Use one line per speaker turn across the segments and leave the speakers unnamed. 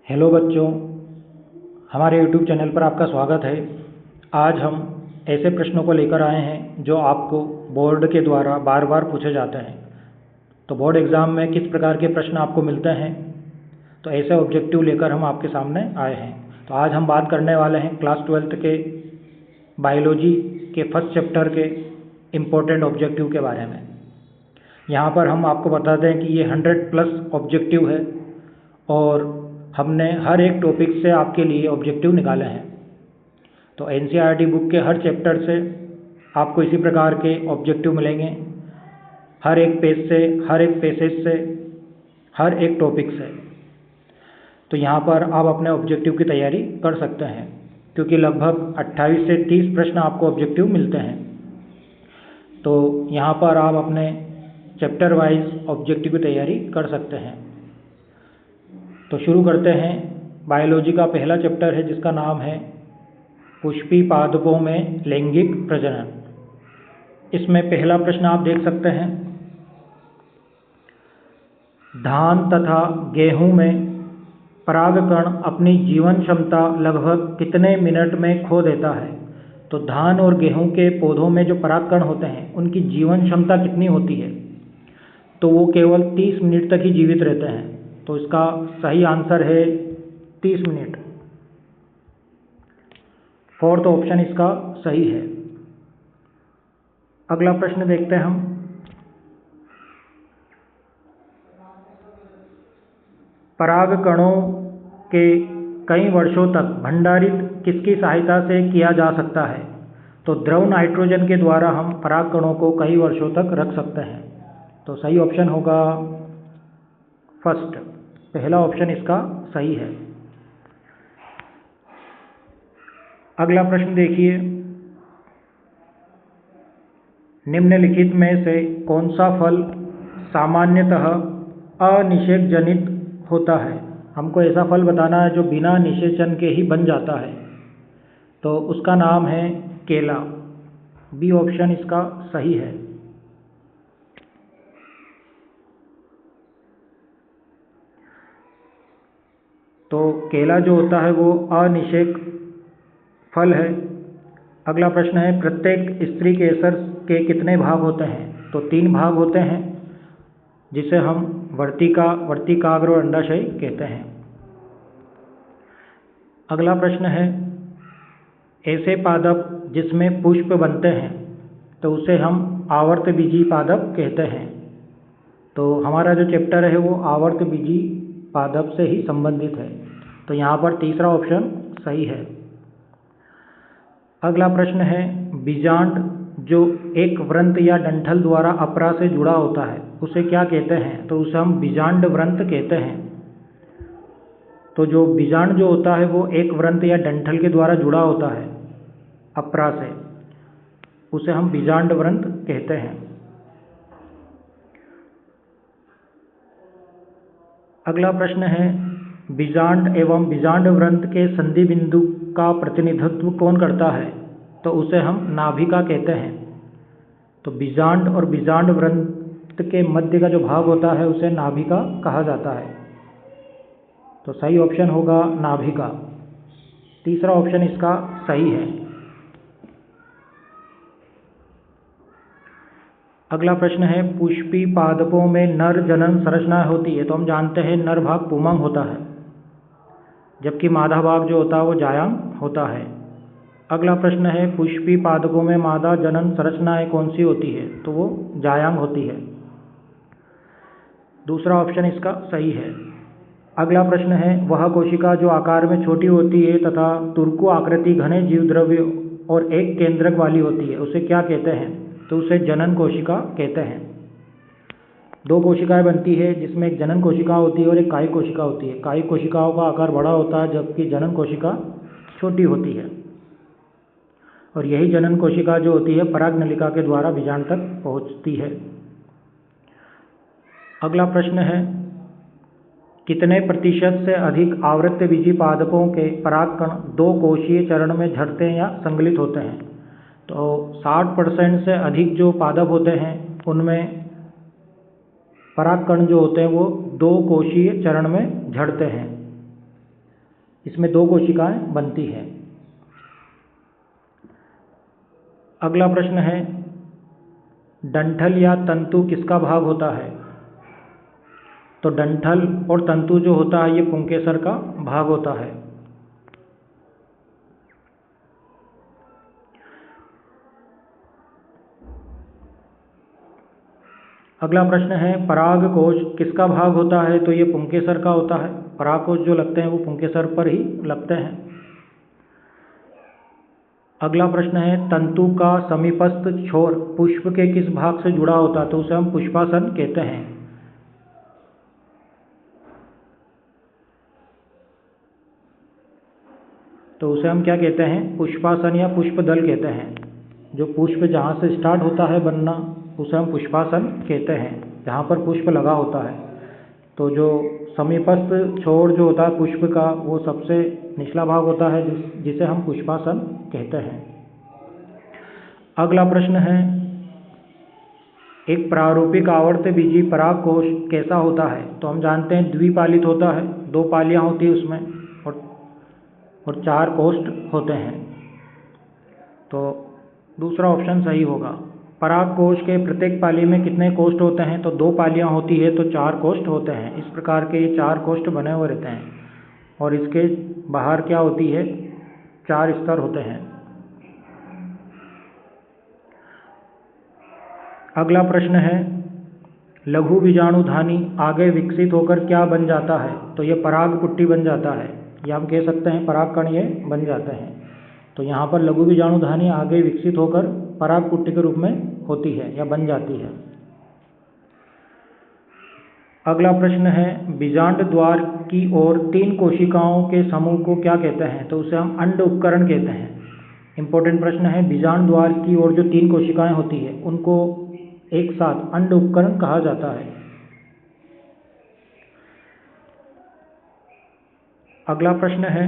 Hello बच्चों, हमारे YouTube channel पर आपका स्वागत है। आज हम ऐसे प्रश्नों को लेकर आए हैं जो आपको बोर्ड के द्वारा बार बार पूछे जाते हैं। तो बोर्ड एग्ज़ाम में किस प्रकार के प्रश्न आपको मिलते हैं, तो ऐसे ऑब्जेक्टिव लेकर हम आपके सामने आए हैं। तो आज हम बात करने वाले हैं क्लास 12th के बायोलॉजी के फर्स्ट चैप्टर के इम्पोर्टेंट ऑब्जेक्टिव के बारे में। यहाँ पर हम आपको बता दें कि ये 100+ ऑब्जेक्टिव है और हमने हर एक टॉपिक से आपके लिए ऑब्जेक्टिव निकाले हैं। तो NCERT बुक के हर चैप्टर से आपको इसी प्रकार के ऑब्जेक्टिव मिलेंगे, हर एक पेज से, हर एक पैसेज से, हर एक टॉपिक से। तो यहाँ पर आप अपने ऑब्जेक्टिव की तैयारी कर सकते हैं, क्योंकि लगभग 28 से 30 प्रश्न आपको ऑब्जेक्टिव मिलते हैं। तो यहाँ पर आप अपने चैप्टर वाइज ऑब्जेक्टिव की तैयारी कर सकते हैं। तो शुरू करते हैं। बायोलॉजी का पहला चैप्टर है जिसका नाम है पुष्पी पादपों में लैंगिक प्रजनन। इसमें पहला प्रश्न आप देख सकते हैं, धान तथा गेहूं में परागकण अपनी जीवन क्षमता लगभग कितने मिनट में खो देता है। तो धान और गेहूं के पौधों में जो परागकण होते हैं उनकी जीवन क्षमता कितनी होती है, तो वो केवल 30 मिनट तक ही जीवित रहते हैं। तो इसका सही आंसर है 30 मिनट। फोर्थ ऑप्शन इसका सही है। अगला प्रश्न देखते हैं हम। परागकणों के कई वर्षों तक भंडारित किसकी सहायता से किया जा सकता है। तो द्रव नाइट्रोजन के द्वारा हम परागकणों को कई वर्षों तक रख सकते हैं। तो सही ऑप्शन होगा फर्स्ट, पहला ऑप्शन इसका सही है। अगला प्रश्न देखिए, निम्नलिखित में से कौन सा फल सामान्यतः अनिषेक जनित होता है। हमको ऐसा फल बताना है जो बिना निषेचन के ही बन जाता है। तो उसका नाम है केला। बी ऑप्शन इसका सही है। तो केला जो होता है वो अनिषेक फल है। अगला प्रश्न है, प्रत्येक स्त्री केसर के कितने भाग होते हैं। तो 3 भाग होते हैं, जिसे हम वर्तिका, वर्तिकाग्र और अंडाशय कहते हैं। अगला प्रश्न है, ऐसे पादप जिसमें पुष्प बनते हैं तो उसे हम आवर्तबीजी पादप कहते हैं। तो हमारा जो चैप्टर है वो आवर्तबीजी पादप से ही संबंधित है। तो यहाँ पर तीसरा ऑप्शन सही है। अगला प्रश्न है, बीजांड जो एक व्रंत या डंठल द्वारा अपरा से जुड़ा होता है उसे क्या कहते हैं। तो उसे हम बीजांड व्रंत कहते हैं। तो जो बीजांड जो होता है वो एक व्रंत या डंठल के द्वारा जुड़ा होता है अपरा से, उसे हम बीजांड व्रंत कहते हैं। अगला प्रश्न है, बीजांड एवं बीजांड व्रंत के संधि बिंदु का प्रतिनिधित्व कौन करता है। तो उसे हम नाभिका कहते हैं। तो बीजांड और बीजांड व्रंत के मध्य का जो भाग होता है उसे नाभिका कहा जाता है। तो सही ऑप्शन होगा नाभिका। तीसरा ऑप्शन इसका सही है। अगला प्रश्न है, पुष्पी पादपों में नर जनन संरचना होती है। तो हम जानते हैं नर भाग पुमंग होता है, जबकि मादा भाग जो होता है वो जायांग होता है। अगला प्रश्न है, पुष्पी पादपों में मादा जनन संरचनाएं कौन सी होती है। तो वो जायांग होती है। दूसरा ऑप्शन इसका सही है। अगला प्रश्न है, वह कोशिका जो आकार में छोटी होती है तथा तुर्को आकृति घने जीव द्रव्य और एक केंद्रक वाली होती है उसे क्या कहते हैं। तो उसे जनन कोशिका कहते हैं। 2 कोशिकाएं बनती है, जिसमें एक जनन कोशिका होती है और एक कायिक कोशिका होती है। कायिक कोशिकाओं का आकार बड़ा होता है जबकि जनन कोशिका छोटी होती है, और यही जनन कोशिका जो होती है पराग नलिका के द्वारा बीजांड तक पहुंचती है। अगला प्रश्न है, कितने प्रतिशत से अधिक आवृतबीजी पादपों के परागकण 2 कोशीय चरण में झड़ते हैं या संगलित होते हैं। तो 60% से अधिक जो पादप होते हैं उनमें परागकण जो होते हैं वो 2 कोशीय चरण में झड़ते हैं। इसमें 2 कोशिकाएं बनती हैं। अगला प्रश्न है, डंठल या तंतु किसका भाग होता है? तो डंठल और तंतु जो होता है ये पुंकेसर का भाग होता है। अगला प्रश्न है, परागकोश किसका भाग होता है? तो ये पुंकेसर का होता है। परागकोश जो लगते हैं वो पुंकेसर पर ही लगते हैं। अगला प्रश्न है, तंतु का समीपस्थ छोर पुष्प के किस भाग से जुड़ा होता है? तो उसे हम पुष्पासन कहते हैं। तो उसे हम क्या कहते हैं? पुष्पासन या पुष्पदल कहते हैं। जो पुष्प जहाँ से स्टार्ट होता है बनना उसे हम पुष्पासन कहते हैं, जहाँ पर पुष्प लगा होता है। तो जो समीपस्थ छोर जो होता है पुष्प का वो सबसे निचला भाग होता है, जिसे हम पुष्पासन कहते हैं। अगला प्रश्न है, एक प्रारूपिक आवर्तबीजी परागकोश कैसा होता है? तो हम जानते हैं द्विपालित होता है, 2 पालियाँ होती है उसमें और 4 कोष्ठ होते हैं। तो दूसरा ऑप्शन सही होगा। परागकोश के प्रत्येक पाली में कितने कोष्ठ होते हैं? तो 2 पालियाँ होती है तो 4 कोष्ठ होते हैं। इस प्रकार के ये 4 कोष्ठ बने हुए रहते हैं और इसके बाहर क्या होती है? 4 स्तर होते हैं। अगला प्रश्न है, लघु बीजाणुधानी आगे विकसित होकर क्या बन जाता है? तो ये परागपुट्टी बन जाता है, या हम कह सकते हैं परागकण ये बन जाते हैं। तो यहाँ पर लघु बीजाणुधानी आगे विकसित होकर परागपुट्टी के रूप में होती है या बन जाती है। अगला प्रश्न है, बीजांड द्वार की ओर 3 कोशिकाओं के समूह को क्या कहते हैं? तो उसे हम अंड उपकरण कहते हैं। इंपॉर्टेंट प्रश्न है, बीजांड द्वार की ओर जो 3 कोशिकाएं होती है उनको एक साथ अंड उपकरण कहा जाता है। अगला प्रश्न है,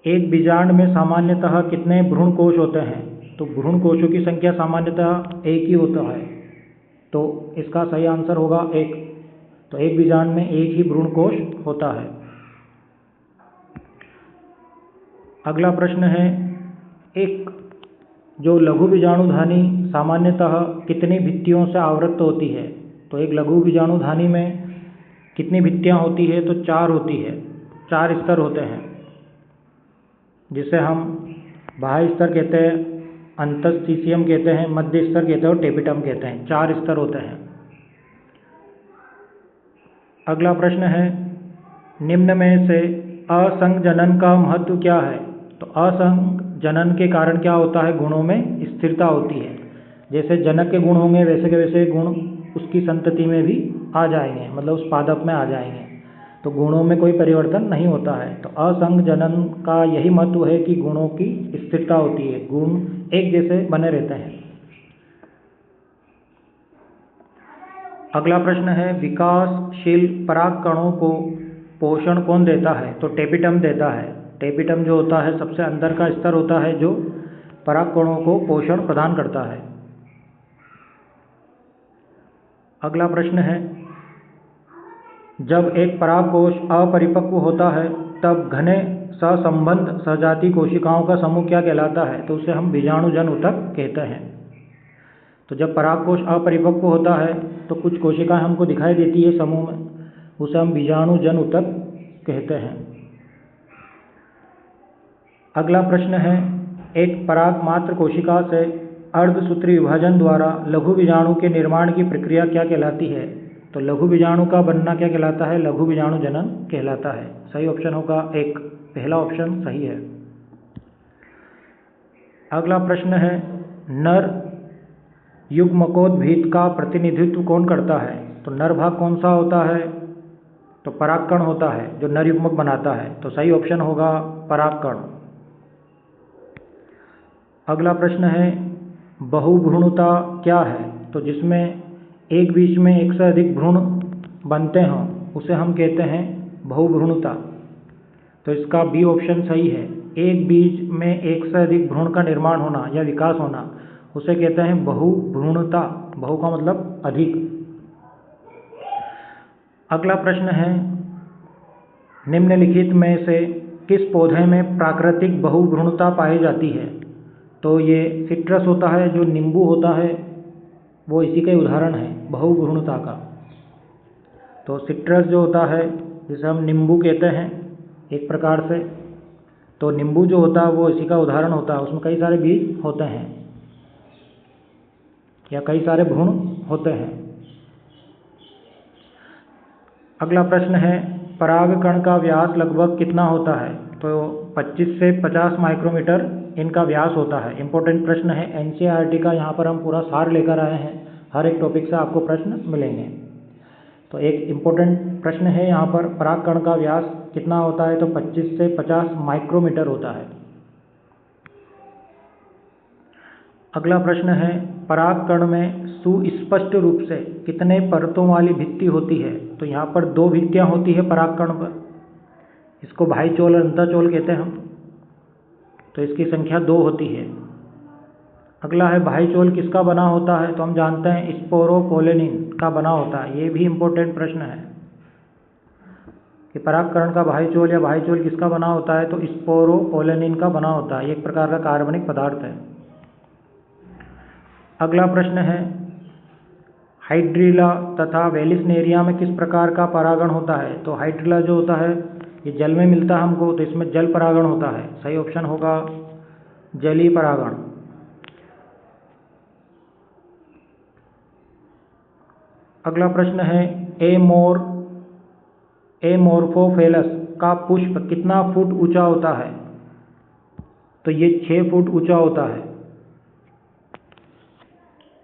एक बीजांड में सामान्यतः कितने भ्रूण कोश होते हैं? तो भ्रूण कोशों की संख्या सामान्यतः 1 ही होता है, तो इसका सही आंसर होगा 1। तो एक बीजांड में 1 ही भ्रूण कोश होता है। अगला प्रश्न है, एक जो लघु बीजाणुधानी सामान्यतः कितनी भित्तियों से आवृत होती है? तो एक लघु बीजाणुधानी में कितनी भित्तियाँ होती है? तो 4 होती है, 4 स्तर होते हैं, जिसे हम बाह्य स्तर कहते हैं, अंतस्थिसियम कहते हैं, मध्य स्तर कहते हैं और टेपिटम कहते हैं। 4 स्तर होते हैं। अगला प्रश्न है, निम्न में से असंजनन का महत्व क्या है? तो असंजनन के कारण क्या होता है? गुणों में स्थिरता होती है। जैसे जनक के गुण होंगे वैसे के वैसे गुण उसकी संतति में भी आ जाएंगे, मतलब उस पादप में आ जाएंगे। तो गुणों में कोई परिवर्तन नहीं होता है। तो असंजनन का यही महत्व है कि गुणों की स्थिरता होती है, गुण एक जैसे बने रहते हैं। अगला प्रश्न है, विकासशील परागकणों को पोषण कौन देता है? तो टेपिटम देता है। टेपिटम जो होता है सबसे अंदर का स्तर होता है जो परागकणों को पोषण प्रदान करता है। अगला प्रश्न है, जब एक परागकोश अपरिपक्व होता है तब घने सहसंबंध सजातीय कोशिकाओं का समूह क्या कहलाता है? तो उसे हम बीजाणुजन ऊतक कहते हैं। तो जब परागकोश अपरिपक्व होता है तो कुछ कोशिकाएं हमको दिखाई देती है समूह में, उसे हम बीजाणुजन ऊतक कहते हैं। अगला प्रश्न है, एक पराग मात्र कोशिका से अर्धसूत्री विभाजन द्वारा लघु बीजाणु के निर्माण की प्रक्रिया क्या कहलाती है? तो लघु बीजाणु का बनना क्या कहलाता है? लघु बीजाणु जनन कहलाता है। सही ऑप्शन होगा 1, पहला ऑप्शन सही है। अगला प्रश्न है, नर युग्मकोद्भिद का प्रतिनिधित्व कौन करता है? तो नर भाग कौन सा होता है? तो परागकण होता है जो नर युग्मक बनाता है। तो सही ऑप्शन होगा परागकण। अगला प्रश्न है, बहुभ्रूणता क्या है? तो जिसमें एक बीज में एक से अधिक भ्रूण बनते हों उसे हम कहते हैं बहुभ्रूणता। तो इसका बी ऑप्शन सही है। एक बीज में एक से अधिक भ्रूण का निर्माण होना या विकास होना उसे कहते हैं बहुभ्रूणता। बहु का मतलब अधिक। अगला प्रश्न है, निम्नलिखित में से किस पौधे में प्राकृतिक बहुभ्रूणता पाई जाती है? तो ये सिट्रस होता है, जो नींबू होता है वो इसी का उदाहरण है बहुभ्रूणता का। तो सिट्रस जो होता है, जिसे हम नींबू कहते हैं एक प्रकार से, तो नींबू जो होता है वो इसी का उदाहरण होता है। उसमें कई सारे बीज होते हैं या कई सारे भ्रूण होते हैं। अगला प्रश्न है, परागकण का व्यास लगभग कितना होता है? तो 25 से 50 माइक्रोमीटर इनका व्यास होता है। इंपॉर्टेंट प्रश्न है, एनसीईआरटी का यहाँ पर हम पूरा सार लेकर आए हैं, हर एक टॉपिक से आपको प्रश्न मिलेंगे। तो एक इम्पोर्टेंट प्रश्न है यहाँ पर, परागकण का व्यास कितना होता है? तो 25 से 50 माइक्रोमीटर होता है। अगला प्रश्न है, परागकण में सुस्पष्ट रूप से कितने परतों वाली भित्ति होती है? तो यहाँ पर 2 भित्तियाँ होती है परागकण पर। इसको भाइचोल और अंतःचोल कहते हैं हम। तो इसकी संख्या 2 होती है। अगला है, भाइचोल किसका बना होता है? तो हम जानते हैं स्पोरोपोलेनिन का बना होता है। ये भी इम्पोर्टेंट प्रश्न है कि परागकण का भाइचोल या भाइचोल किसका बना होता है? तो स्पोरोपोलेनिन का बना होता है। ये एक प्रकार का कार्बनिक पदार्थ है। अगला प्रश्न है, हाइड्रिला तथा वेलिसनेरिया में किस प्रकार का परागण होता है? तो हाइड्रिला जो होता है ये जल में मिलता है हमको, तो इसमें जल परागण होता है। सही ऑप्शन होगा जलीय परागण। अगला प्रश्न है, एमोर्फोफेलस का पुष्प कितना फुट ऊंचा होता है? तो ये 6 फुट ऊंचा होता है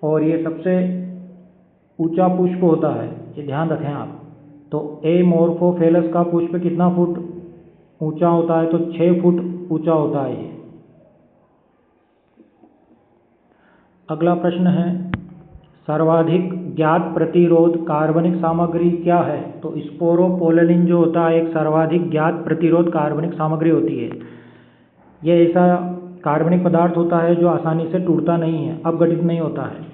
और ये सबसे ऊंचा पुष्प होता है, ये ध्यान रखें आप। तो एमोर्फोफेलस का पुष्प कितना फुट ऊंचा होता है? तो 6 फुट ऊंचा होता है ये। अगला प्रश्न है, सर्वाधिक ज्ञात प्रतिरोध कार्बनिक सामग्री क्या है? तो स्पोरोपोलेनिन जो होता है एक सर्वाधिक ज्ञात प्रतिरोध कार्बनिक सामग्री होती है। यह ऐसा कार्बनिक पदार्थ होता है जो आसानी से टूटता नहीं है, अपघटित नहीं होता है,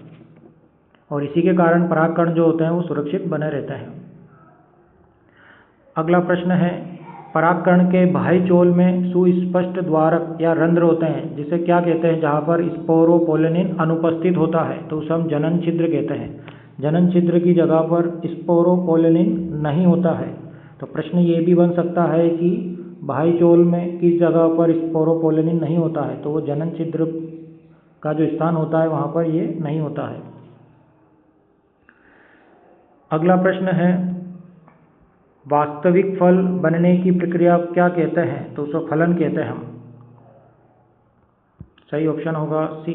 और इसी के कारण परागकण जो होते हैं वो सुरक्षित बने रहते हैं। अगला प्रश्न है, परागकण के भाइचोल में सुस्पष्ट द्वारक या रंध्र होते हैं, जिसे क्या कहते हैं? जहाँ पर स्पोरोपोलेनिन अनुपस्थित होता है तो उसे हम जनन छिद्र कहते हैं। जनन छिद्र की जगह पर स्पोरोपोलेनिन नहीं होता है। तो प्रश्न ये भी बन सकता है कि भाइचोल में किस जगह पर स्पोरोपोलेनिन नहीं होता है? तो वो जनन छिद्र का जो स्थान होता है वहाँ पर ये नहीं होता है। अगला प्रश्न है, वास्तविक फल बनने की प्रक्रिया क्या कहते हैं? तो उसको फलन कहते हैं हम। सही ऑप्शन होगा सी।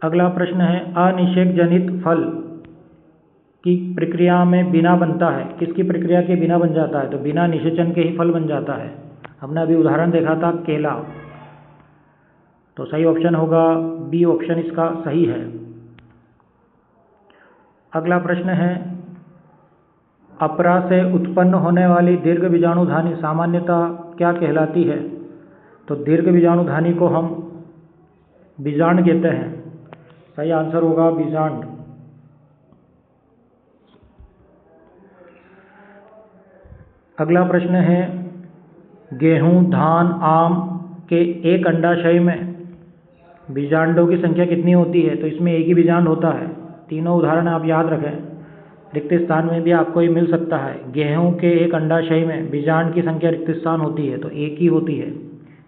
अगला प्रश्न है, अनिषेक जनित फल की प्रक्रिया में बिना बनता है, किसकी प्रक्रिया के बिना बन जाता है? तो बिना निषेचन के ही फल बन जाता है। हमने अभी उदाहरण देखा था केला। तो सही ऑप्शन होगा बी ऑप्शन इसका सही है। अगला प्रश्न है, अपरा से उत्पन्न होने वाली दीर्घ बीजाणुधानी सामान्यतः क्या कहलाती है? तो दीर्घ बीजाणुधानी को हम बीजांड कहते हैं। सही आंसर होगा बीजांड। अगला प्रश्न है, गेहूं, धान, आम के एक अंडाशय में बीजांडों की संख्या कितनी होती है? तो इसमें एक ही बीजांड होता है। तीनों उदाहरण आप याद रखें, रिक्त स्थान में भी आपको ये मिल सकता है। गेहूं के एक अंडाशय में बीजांड की संख्या रिक्त स्थान होती है तो एक ही होती है,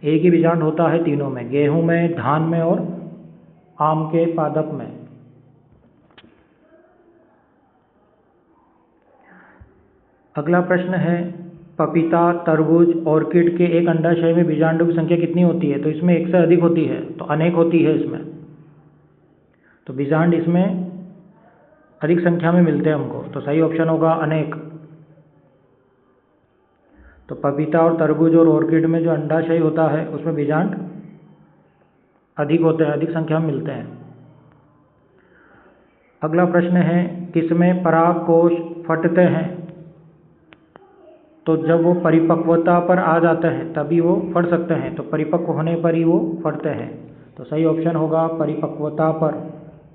एक ही बीजांड होता है तीनों में, गेहूं में, धान में और आम के पादप में। अगला प्रश्न है, पपीता, तरबूज, ऑर्किड के एक अंडाशय में बीजांडों की संख्या कितनी होती है? तो इसमें एक से अधिक होती है, तो अनेक होती है इसमें। तो बीजांड इसमें अधिक संख्या में मिलते हैं हमको, तो सही ऑप्शन होगा अनेक। तो पपीता और तरबूज और ऑर्किड में जो अंडाशय होता है उसमें बीजांड अधिक होते हैं, अधिक संख्या में मिलते हैं। अगला प्रश्न है, किसमें परागकोश फटते हैं? तो जब वो परिपक्वता पर आ जाते हैं तभी वो फट सकते हैं, तो परिपक्व होने पर ही वो फटते हैं। तो सही ऑप्शन होगा परिपक्वता पर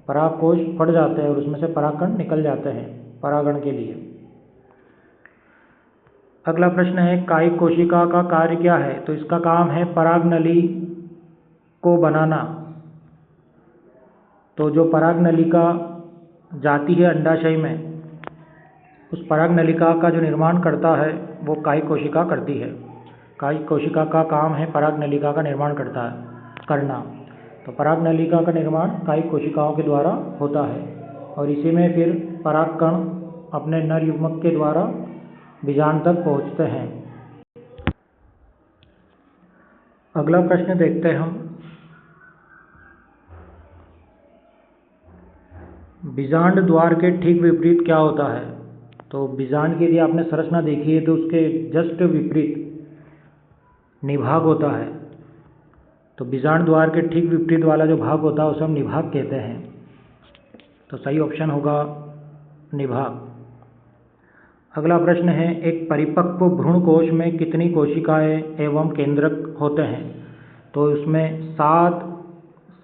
परागकोश फट जाते हैं और उसमें से परागकण निकल जाते हैं। परागण के लिए। अगला प्रश्न है कायिक कोशिका का कार्य क्या है? तो इसका काम है परागनली को बनाना। तो जो परागनलिका जाती है अंडाशय में, उस परागनलिका का जो निर्माण करता है वो कायिक कोशिका करती है। कायिक कोशिका का काम है परागनलिका का निर्माण करना। तो परागनलिका का निर्माण कायिक कोशिकाओं के द्वारा होता है और इसी में फिर परागकण अपने नर युग्मक के द्वारा बीजांड तक पहुंचते हैं। अगला प्रश्न देखते हैं हम। बीजांड द्वार के ठीक विपरीत क्या होता है? तो बीजांड की यदि आपने संरचना देखी है तो उसके जस्ट विपरीत निभाग होता है। तो बीजांड द्वार के ठीक विपरीत वाला जो भाग होता है उसे हम निभाग कहते हैं। तो सही ऑप्शन होगा निभाग। अगला प्रश्न है एक परिपक्व भ्रूण कोश में कितनी कोशिकाएं एवं केंद्रक होते हैं? तो उसमें 7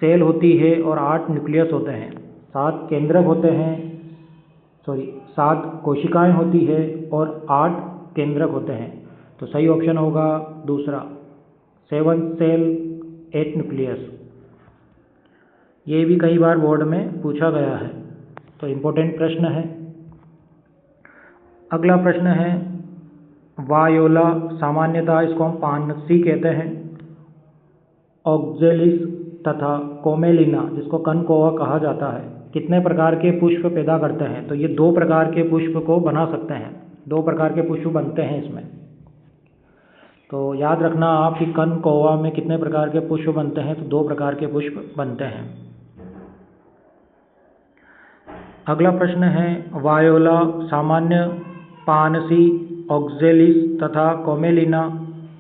सेल होती है और 8 न्यूक्लियस होते हैं। 7 केंद्रक होते हैं, 7 कोशिकाएं होती है और 8 केंद्रक होते हैं। तो सही ऑप्शन होगा दूसरा 7 सेल 8 न्यूक्लियस। ये भी कई बार बोर्ड में पूछा गया है, तो इम्पोर्टेंट प्रश्न है। अगला प्रश्न है वायोला, सामान्यतः इसको हम पानसी कहते हैं, ऑक्जेलिस तथा कोमेलिना जिसको कनकोवा कहा जाता है, कितने प्रकार के पुष्प पैदा करते हैं? तो ये 2 प्रकार के पुष्प को बना सकते हैं। 2 प्रकार के पुष्प बनते हैं इसमें। तो याद रखना आप कि कनकोवा में कितने प्रकार के पुष्प बनते हैं? तो 2 प्रकार के पुष्प बनते हैं। अगला प्रश्न है वायोला, सामान्य, पानसी, ऑक्जेलिस तथा कोमेलिना,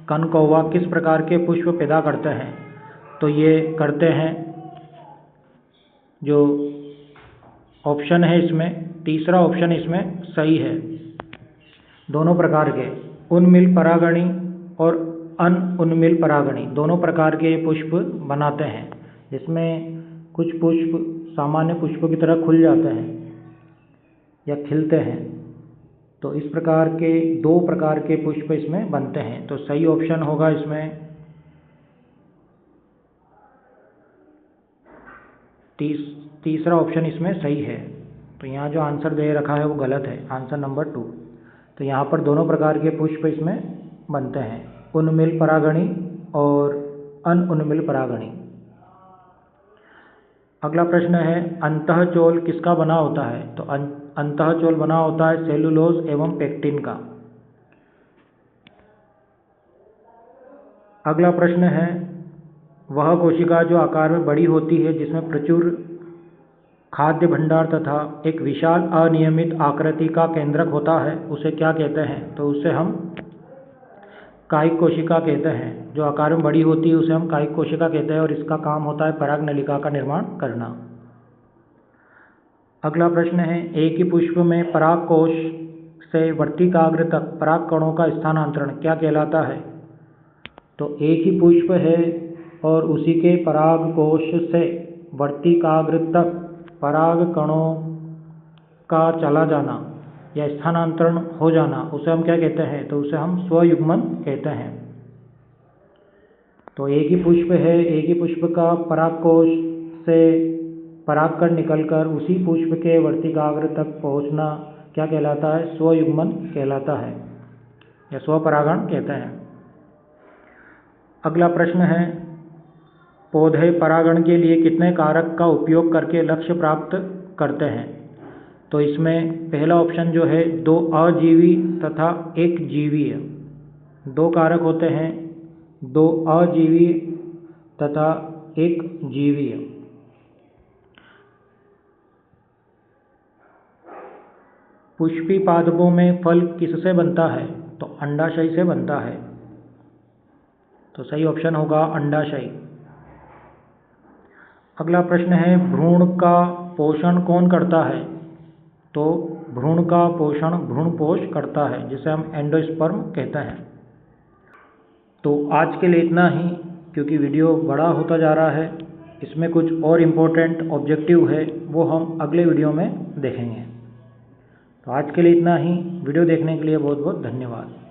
कनकोवा किस प्रकार के पुष्प पैदा करते हैं? तो ये करते हैं, जो ऑप्शन है इसमें तीसरा ऑप्शन इसमें सही है। दोनों प्रकार के उन्मिल परागणी और अनउन्मिल परागणी दोनों प्रकार के पुष्प बनाते हैं, जिसमें कुछ पुष्प सामान्य पुष्पों की तरह खुल जाते हैं या खिलते हैं। तो इस प्रकार के 2 प्रकार के पुष्प इसमें बनते हैं। तो सही ऑप्शन होगा इसमें तीसरा ऑप्शन इसमें सही है। तो यहाँ जो आंसर दे रखा है वो गलत है, आंसर नंबर 2। तो यहाँ पर दोनों प्रकार के पुष्प इसमें बनते हैं, उन्मिल परागणी और अनउन्मिल परागणी। अगला प्रश्न है अंतःचोल किसका बना होता है? तो अंतःचोल बना होता है सेलुलोज एवं पेक्टिन का। अगला प्रश्न है वह कोशिका जो आकार में बड़ी होती है, जिसमें प्रचुर खाद्य भंडार तथा एक विशाल अनियमित आकृति का केंद्रक होता है, उसे क्या कहते हैं? तो उसे हम कायिक कोशिका कहते हैं। जो आकार में बड़ी होती है उसे हम कायिक कोशिका कहते हैं और इसका काम होता है परागनलिका का निर्माण करना। अगला प्रश्न है एक ही पुष्प में परागकोश से वर्तिकाग्र तक पराग कणों का स्थानांतरण क्या कहलाता है? तो एक ही पुष्प है और उसी के परागकोश से वर्तिकाग्र तक पराग कणों का चला जाना या स्थानांतरण हो जाना, उसे हम क्या कहते हैं? तो उसे हम स्वयुग्मन कहते हैं। तो एक ही पुष्प है, एक ही पुष्प का परागकोश से परागकण निकलकर उसी पुष्प के वर्तिकाग्र तक पहुंचना क्या कहलाता है? स्वयुग्मन कहलाता है या स्वपरागण कहते हैं। अगला प्रश्न है पौधे परागण के लिए कितने कारक का उपयोग करके लक्ष्य प्राप्त करते हैं? तो इसमें पहला ऑप्शन जो है 2 अजीवी तथा 1 जीवीय, 2 कारक होते हैं, 2 अजीवी तथा 1 जीवीय। पुष्पी पादपों में फल किससे बनता है? तो अंडाशय से बनता है। तो सही ऑप्शन होगा अंडाशय। अगला प्रश्न है भ्रूण का पोषण कौन करता है? तो भ्रूण का पोषण भ्रूणपोष करता है, जिसे हम एंडोस्पर्म कहते हैं। तो आज के लिए इतना ही, क्योंकि वीडियो बड़ा होता जा रहा है। इसमें कुछ और इम्पोर्टेंट ऑब्जेक्टिव है, वो हम अगले वीडियो में देखेंगे। तो आज के लिए इतना ही। वीडियो देखने के लिए बहुत बहुत धन्यवाद।